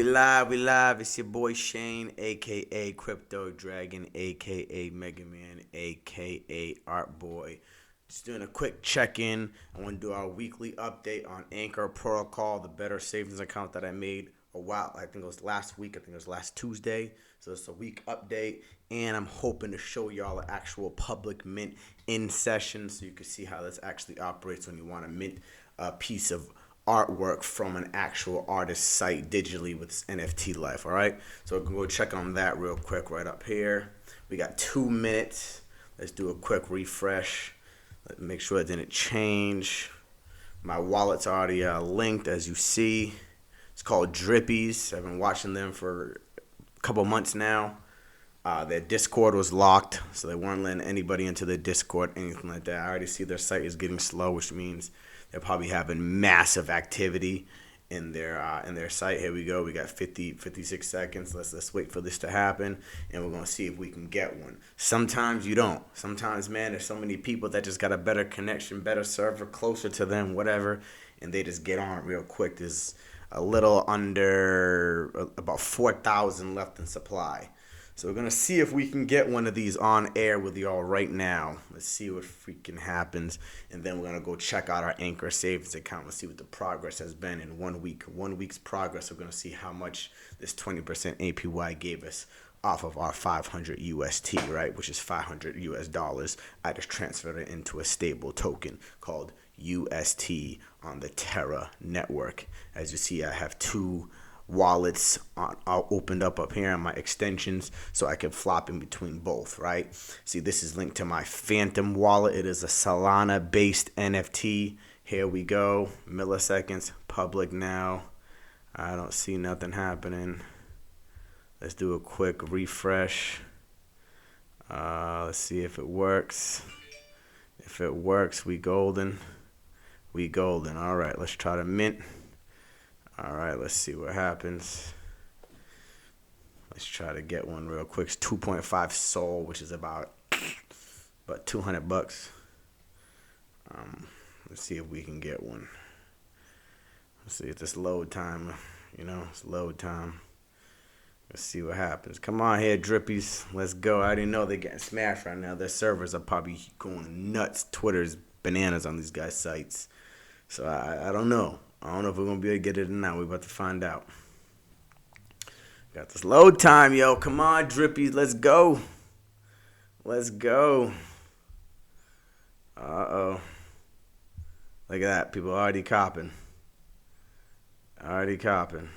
We live. It's your boy Shane, aka Crypto Dragon, aka Mega Man, aka Art Boy. Just doing a quick check-in. I want to do our weekly update on Ancore Protocol, the better savings account that I made a while. I think it was last week. I think it was last Tuesday. So it's a week update, and I'm hoping to show y'all an actual public mint in session, so you can see how this actually operates when you want to mint a piece of artwork from an actual artist site digitally with this NFT life. All right, so we can go check on that real quick right up here. We got 2 minutes. Let's do a quick refresh. Let's make sure it didn't change. My wallet's already linked, as you see. It's called Drippies. I've been watching them for a couple months now. Their Discord was locked, so they weren't letting anybody into their Discord, anything like that. I already see their site is getting slow, which means they're probably having massive activity in their site. Here we go. We got 56 seconds. Let's wait for this to happen, and we're gonna see if we can get one. Sometimes you don't. Sometimes, man, there's so many people that just got a better connection, better server, closer to them, whatever, and they just get on real quick. There's a little under about 4,000 left in supply. So we're going to see if we can get one of these on air with y'all right now. Let's see what freaking happens. And then we're going to go check out our Anchor savings account and see what the progress has been in 1 week. 1 week's progress, we're going to see how much this 20% APY gave us off of our 500 UST, right? Which is 500 US dollars. I just transferred it into a stable token called UST on the Terra network. As you see, I have two wallets opened up here on my extensions, so I can flop in between both, right? See, this is linked to my Phantom wallet. It is a Solana based NFT. Here we go. Milliseconds, public now. I don't see nothing happening. Let's do a quick refresh. Let's see if it works. If it works, we golden. We golden. All right, let's try to mint. All right, let's see what happens. Let's try to get one real quick. It's 2.5 Sol, which is about $200. Let's see if we can get one. Let's see if this load time, it's load time. Let's see what happens. Come on here, Drippies. Let's go. I already know they're getting smashed right now. Their servers are probably going nuts. Twitter's bananas on these guys' sites. So I don't know. I don't know if we're going to be able to get it or not. We're about to find out. Got this load time, yo. Come on, Drippies. Let's go. Let's go. Uh-oh. Look at that. People already copping. Already copping.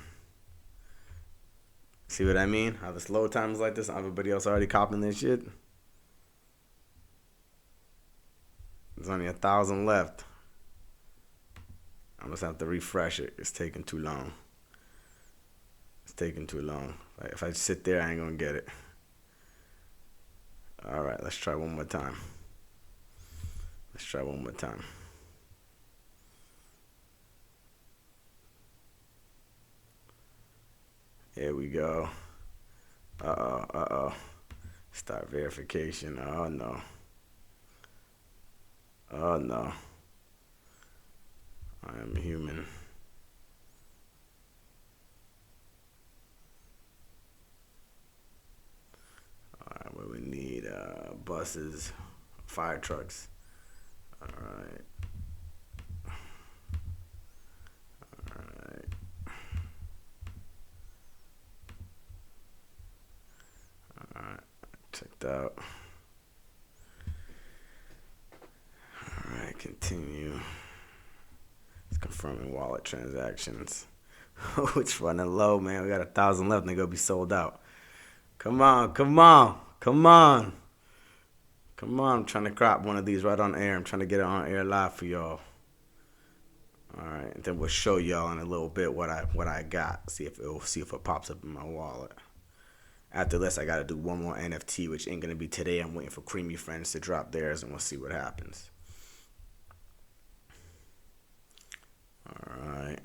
See what I mean? How this load time is like this. Everybody else already copping their shit. There's only 1,000 left. I must have to refresh it. It's taking too long. It's taking too long. Like, if I sit there, I ain't gonna get it. All right, let's try one more time. Let's try one more time. Here we go. Uh-oh. Start verification. Oh, no. Oh, no. I am human. Alright, what we need, buses, fire trucks. Alright. Alright. Alright, checked out. Alright, continue. Confirming wallet transactions. It's running low, man. We got 1,000 left and they're going to be sold out. Come on. I'm trying to crop one of these right on air. I'm trying to get it on air live for y'all. All right, and then we'll show y'all in a little bit what I got. See if it pops up in my wallet. After this, I got to do one more NFT, which ain't going to be today. I'm waiting for Creamy Friends to drop theirs, and we'll see what happens. Alright.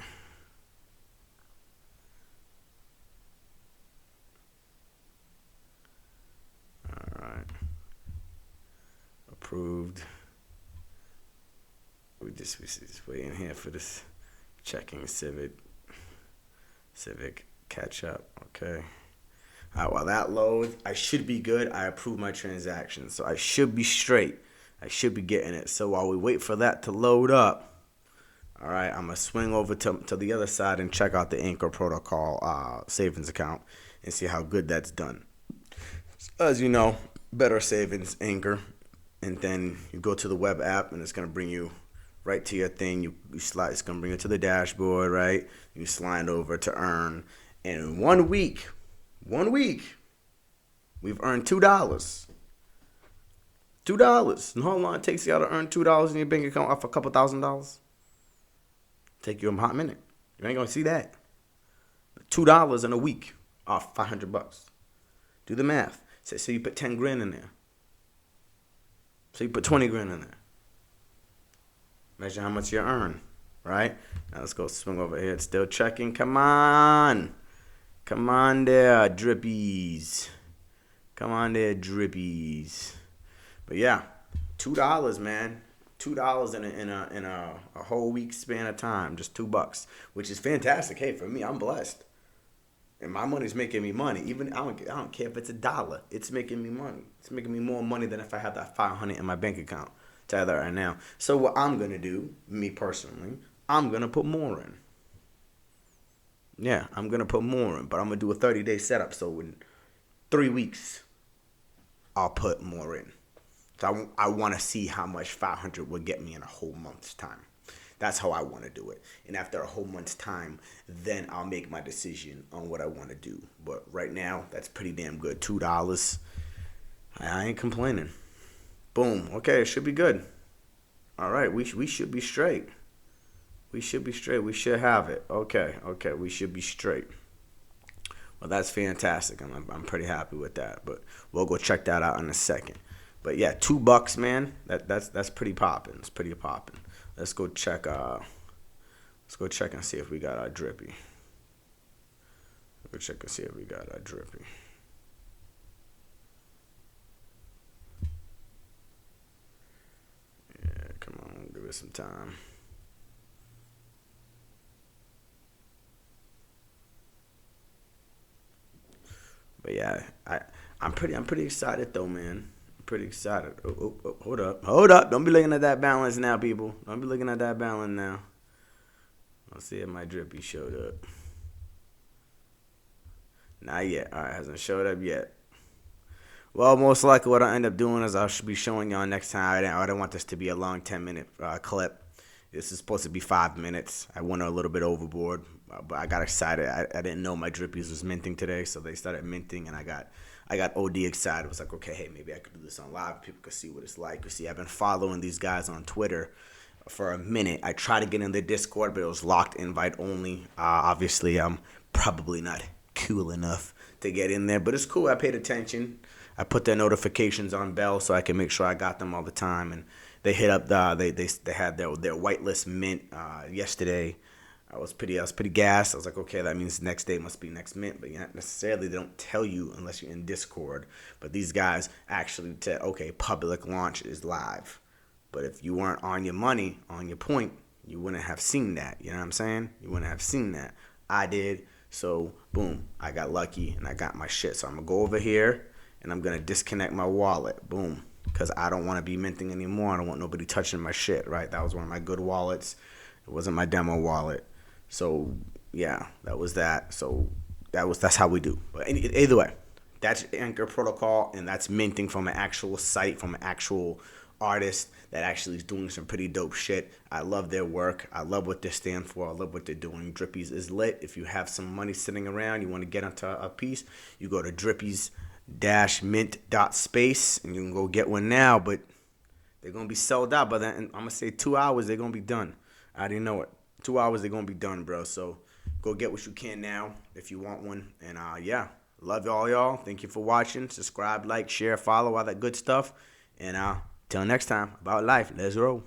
Alright. Approved. We just waiting here for this checking civic Catch up. Okay. All right, while that loads, I should be good. I approve my transaction, so I should be straight. I should be getting it. So while we wait for that to load up, all right, I'm going to swing over to the other side and check out the Ancore Protocol savings account and see how good that's done. As you know, better savings, Anchor. And then you go to the web app, and it's going to bring you right to your thing. You slide. It's going to bring you to the dashboard, right? You slide over to earn. And in 1 week, we've earned $2. $2. And how long it takes you to earn $2 in your bank account off a couple $1,000s? Take you a hot minute. You ain't going to see that. $2 in a week off $500. Do the math. Say you put 10 grand in there. So you put 20 grand in there. Measure how much you earn, right? Now let's go swing over here. It's still checking. Come on. Come on there, drippies. Come on there, drippies. But yeah, $2, man. $2 in a whole week span of time. Just $2, which is fantastic. Hey, for me, I'm blessed. And my money's making me money. Even I don't care if it's $1. It's making me money. It's making me more money than if I had that $500 in my bank account. Tell you that right now. So what I'm gonna do, me personally, I'm gonna put more in. Yeah, I'm gonna put more in, but I'm gonna do a 30-day setup. So in 3 weeks, I'll put more in. So I want to see how much 500 will get me in a whole month's time. That's how I want to do it. And after a whole month's time, then I'll make my decision on what I want to do. But right now, that's pretty damn good. $2. I ain't complaining. Boom. Okay, it should be good. All right, we should be straight. We should be straight. We should have it. Okay, we should be straight. Well, that's fantastic. I'm pretty happy with that. But we'll go check that out in a second. But yeah, $2, man. That's pretty popping. It's pretty popping. Let's go check. Let's go check and see if we got our drippy. Let's go check and see if we got our drippy. Yeah, come on, give it some time. But yeah, I'm pretty excited though, man. Pretty excited. Oh, hold up. Don't be looking at that balance now, people. Don't be looking at that balance now. Let's see if my drippy showed up. Not yet. All right, hasn't showed up yet. Well, most likely what I'll end up doing is I should be showing y'all next time. I don't want this to be a long 10-minute clip. This is supposed to be 5 minutes. I went a little bit overboard, but I got excited. I didn't know my drippies was minting today, so they started minting, and I got OD excited. I was like, okay, hey, maybe I could do this on live. People could see what it's like. You see, I've been following these guys on Twitter for a minute. I tried to get in the Discord, but it was locked invite only. Obviously, I'm probably not cool enough to get in there, but it's cool. I paid attention. I put their notifications on bell so I can make sure I got them all the time, and they hit up they had their whitelist mint yesterday. I was pretty gassed. I was like, okay, that means next day must be next mint, but not necessarily. They don't tell you unless you're in Discord. But these guys actually said, okay, public launch is live. But if you weren't on your money, on your point, you wouldn't have seen that. You know what I'm saying? You wouldn't have seen that. I did. So boom, I got lucky and I got my shit. So I'm gonna go over here and I'm gonna disconnect my wallet. Boom. Because I don't want to be minting anymore. I don't want nobody touching my shit, right? That was one of my good wallets. It wasn't my demo wallet. So, yeah, that was that. So, that's how we do. But either way, that's Anchor Protocol, and that's minting from an actual site, from an actual artist that actually is doing some pretty dope shit. I love their work. I love what they stand for. I love what they're doing. Drippies is lit. If you have some money sitting around, you want to get onto a piece, you go to drippies-mint.space, and you can go get one now, but they're going to be sold out by then. And I'm going to say 2 hours, they're going to be done. I didn't know it. 2 hours, they're going to be done, bro. So go get what you can now if you want one. And, yeah, love y'all. Thank you for watching. Subscribe, like, share, follow, all that good stuff. And till next time, about life. Let's roll.